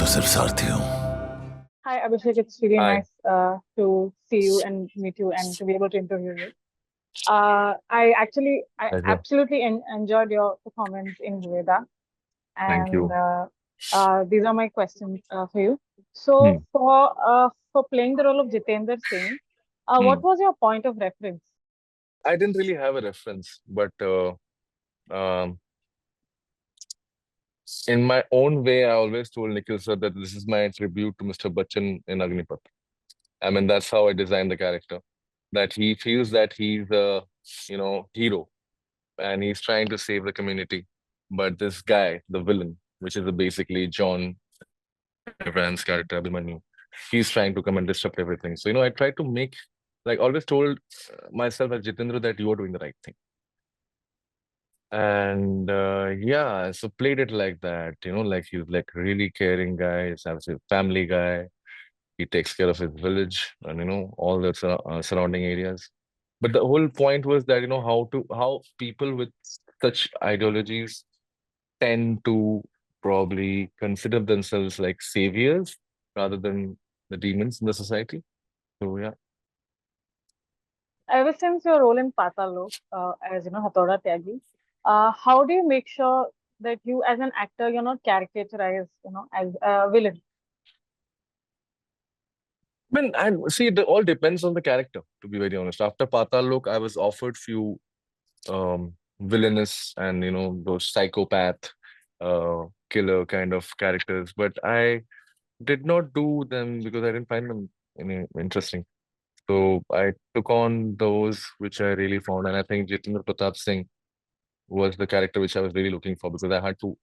तो सिर्फ सारथी हूँ. Hi, Abhishek. It's really Hi. nice to see you and meet you and to be able to interview you. I Pleasure. absolutely enjoyed your performance in Vedaa, Thank and you. these are my questions for you. Hmm. So, for playing the role of Jitendar Singh, Hmm. what was your point of reference? I didn't really have a reference, but um, in my own way, I always told Nikhil sir that this is my tribute to Mr. Bachchan in Agnipath. I mean, that's how I designed the character. That he feels that he's a, hero, and he's trying to save the community. But this guy, the villain, which is basically John Abraham's character, Abhimanyu, he's trying to come and disrupt everything. So, I tried to make, like, always told myself as Jitendra that you are doing the right thing. And yeah, so played it like that, like he's like really caring guy, he's a family guy. He takes care of his village and all the surrounding areas. But the whole point was that how people with such ideologies tend to probably consider themselves like saviors rather than the demons in the society. So yeah. Ever since your role in Patal as Hathoda Tyagi, how do you make sure that you, as an actor, you're not caricaturized, as a villain? I mean, and see, it all depends on the character, to be very honest. After Patal Lok, I was offered few villainous and those psychopath killer kind of characters, but I did not do them because I didn't find them interesting. So I took on those which I really found, and I think Jitendar Pratap Singh was the character which I was really looking for because I had to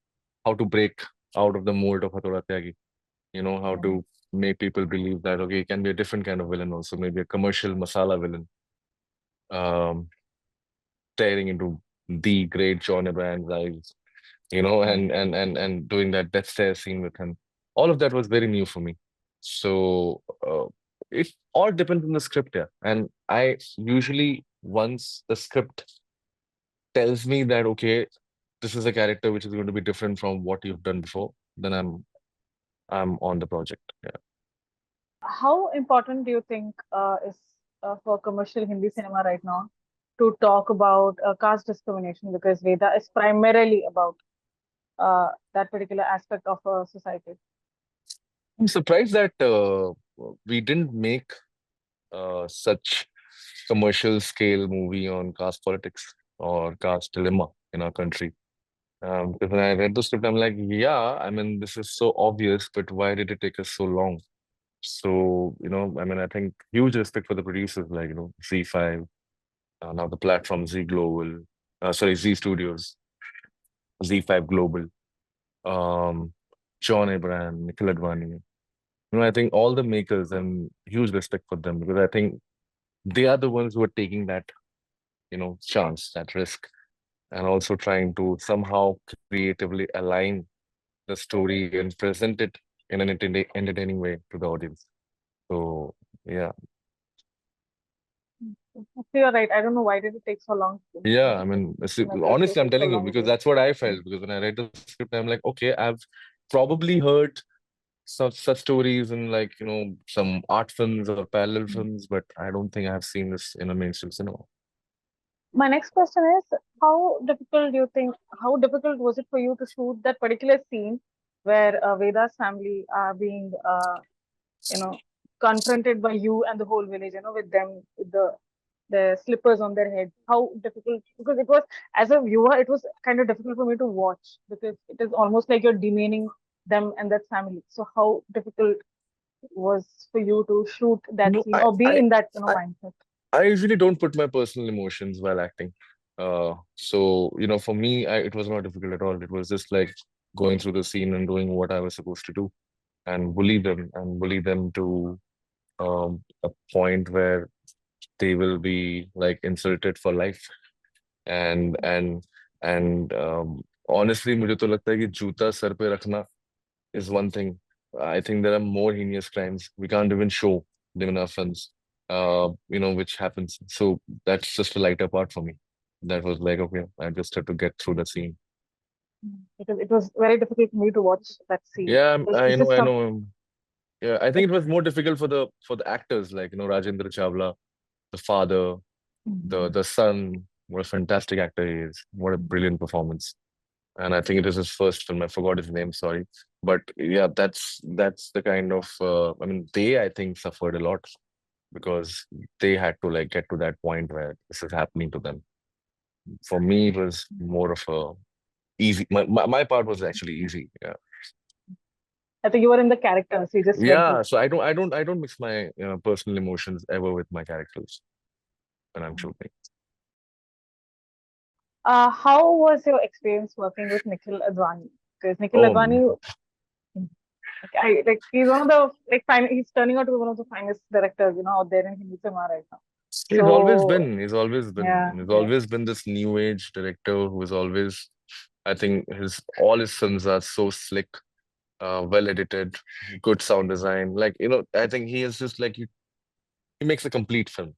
how to break out of the mold of Hathoda Tyagi. How Mm. to make people believe that okay, it can be a different kind of villain also, maybe a commercial masala villain. Um, Staring into the great John Abraham's eyes, Mm. and doing that death stare scene with him. All of that was very new for me. So it all depends on the script, yeah. And I usually, once the script tells me that okay, this is a character which is going to be different from what you've done before, then I'm on the project. Yeah. How important do you think is for commercial Hindi cinema right now to talk about caste discrimination? Because Veda is primarily about that particular aspect of a society. I'm surprised that we didn't make such commercial scale movie on caste politics or caste dilemma in our country. Because when I read the script, I'm like, yeah, I mean, this is so obvious, but why did it take us so long? So, I mean, I think huge respect for the producers like, Zee5, now the platform Z Global, Z Studios, Zee5 Global, um, John Abraham, Nikhil Advani. I think all the makers and huge respect for them because I think they are the ones who are taking that, chance, that risk, and also trying to somehow creatively align the story and present it in an entertaining way to the audience. So yeah, So you're right. I don't know why did it take so long. yeah. I mean, Why did it honestly, I'm take so telling you long because that's what I felt. Because when I read the script, I'm like, okay, I've probably heard such stories in like some art films or parallel Mm. films, but I don't think I've seen this in a mainstream cinema. My next question is, how difficult was it for you to shoot that particular scene where Veda's family are being, you know, confronted by you and the whole village, with them, with the slippers on their head? How difficult? Because it was, as a viewer, it was kind of difficult for me to watch because it is almost like you're demeaning them and that family. So how difficult was for you to shoot that No, scene or be in that, I mindset? I usually don't put my personal emotions while acting. So for me, it was not difficult at all. It was just like going through the scene and doing what I was supposed to do and bully them to a point where they will be like insulted for life. And and and honestly, मुझे तो लगता है कि जूता sir पे रखना is one thing. I think there are more heinous crimes we can't even show them in our films, which happens. So that's just a lighter part for me. That was like, okay, I just had to get through the scene. Because it was very difficult for me to watch that scene Yeah, because I this know, is I some. know. Yeah, I think It, it was more difficult for the actors, like, Rajendra Chawla, the father, Mhm. the son. What a fantastic actor he is. What a brilliant performance. And I think it is his first film. I forgot his name, sorry. But yeah, that's the kind of I mean, they I think suffered a lot because they had to like get to that point where this is happening to them. For me, it was more of a easy. My part was actually easy. Yeah, I think you were in the character, so you just went with yeah. it. So I don't mix my personal emotions ever with my characters when I'm shooting. How was your experience working with Nikhil Advani? Because Nikhil Oh, Advani, like he's one of the he's turning out to be one of the finest directors out there in Hindi cinema right now. he's always So been. yeah, He's yeah. always been this new age director who is always. I think his all his films are so slick, well edited, good sound design. Like I think he is just like he makes a complete film.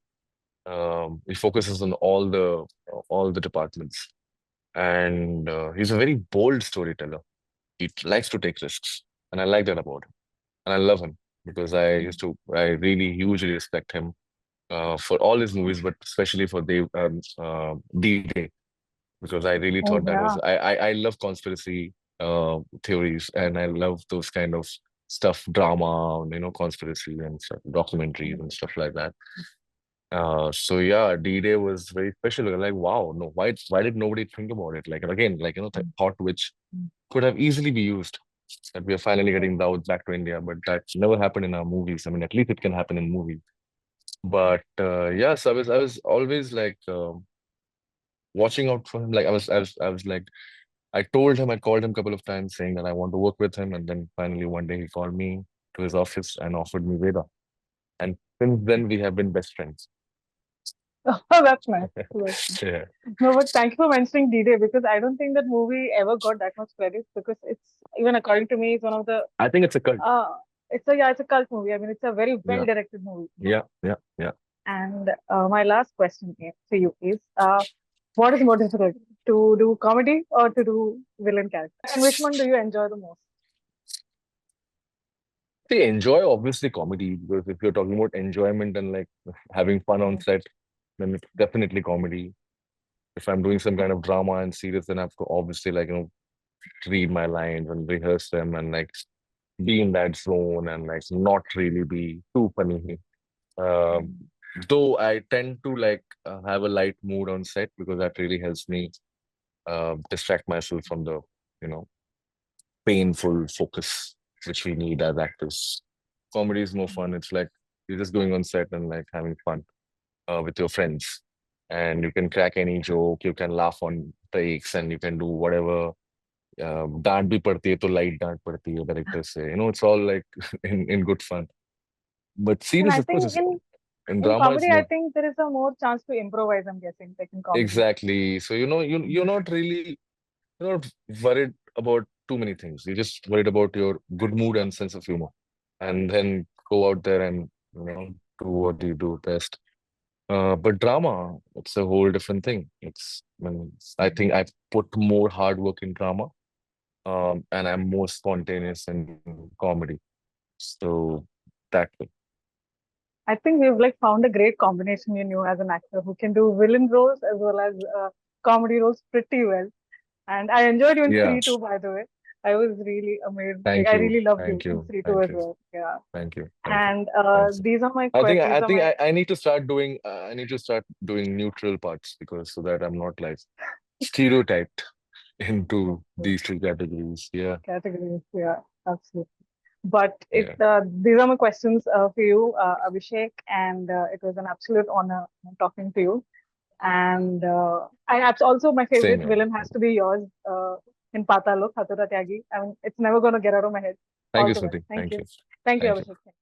He focuses on all the departments, and he's a very bold storyteller. He likes to take risks, and I like that about him. And I love him because I really hugely respect him for all his movies, but especially for D-Day because I really thought Oh that was yeah. I love conspiracy theories and I love those kind of stuff, drama, conspiracy and stuff, documentaries and stuff like that. So yeah, D-Day was very special. Like, wow, no, why did nobody think about it? Like, and again, like, the thought which could have easily be used that we are finally getting Dawood back to India, but that never happened in our movies. I mean, at least it can happen in movies. But yes, I was always like watching out for him. Like I was like I called him a couple of times saying that I want to work with him, and then finally one day he called me to his office and offered me Veda. And since then we have been best friends. Oh, that's nice. That's nice. Yeah. No, but thank you for mentioning D-Day because I don't think that movie ever got that much credit because it's even according to me, it's one of the I think it's a cult. uh it's a cult movie. I mean, it's a very well Yeah, directed movie. yeah. And my last question for you is, what is more difficult, to do comedy or to do villain character? And which one do you enjoy the most? They enjoy obviously comedy because if you're talking about enjoyment and like having fun on Mhm. set, then it's definitely comedy. If I'm doing some kind of drama and serious, then I have to obviously like read my lines and rehearse them and like be in that zone and like not really be too funny. Um, though I tend to like have a light mood on set because that really helps me distract myself from the you know painful focus which we need as actors. Comedy is more fun. It's like you're just going on set and like having fun with your friends, and you can crack any joke, you can laugh on takes, and you can do whatever. डांट भी पड़ती है तो light डांट पड़ती है director से it's all like in good fun, but And serious I of course think is in in drama it's comedy, I more think there is a more chance to improvise. I'm guessing, like in comedy. exactly. So you're not really you're not worried about too many things. You're just worried about your good mood and sense of humor, and then go out there and do what you do best. But drama, it's a whole different thing. I think I've put more hard work in drama, and I'm more spontaneous in comedy. So that way. I think we've like found a great combination in you as an actor who can do villain roles as well as comedy roles pretty well. And I enjoyed you in Yeah. Free too, by the way. I was really amazed. Like I really loved you in Free too Thank as you, well. Yeah. thank you, thank you. And Thanks. these are my I need to start doing neutral parts because so that I'm not like stereotyped into these two categories. Yeah, categories. Yeah, absolutely. But yeah. these are my questions for you, Abhishek, and it was an absolute honor talking to you. And also my Same favorite here. villain has to be yours in Patalok, Hatura Tyagi. I mean, it's never going to get out of my head. Thank All you, the best. Smriti. Thank Thank you. you. Thank you, Thank you. Abhishek.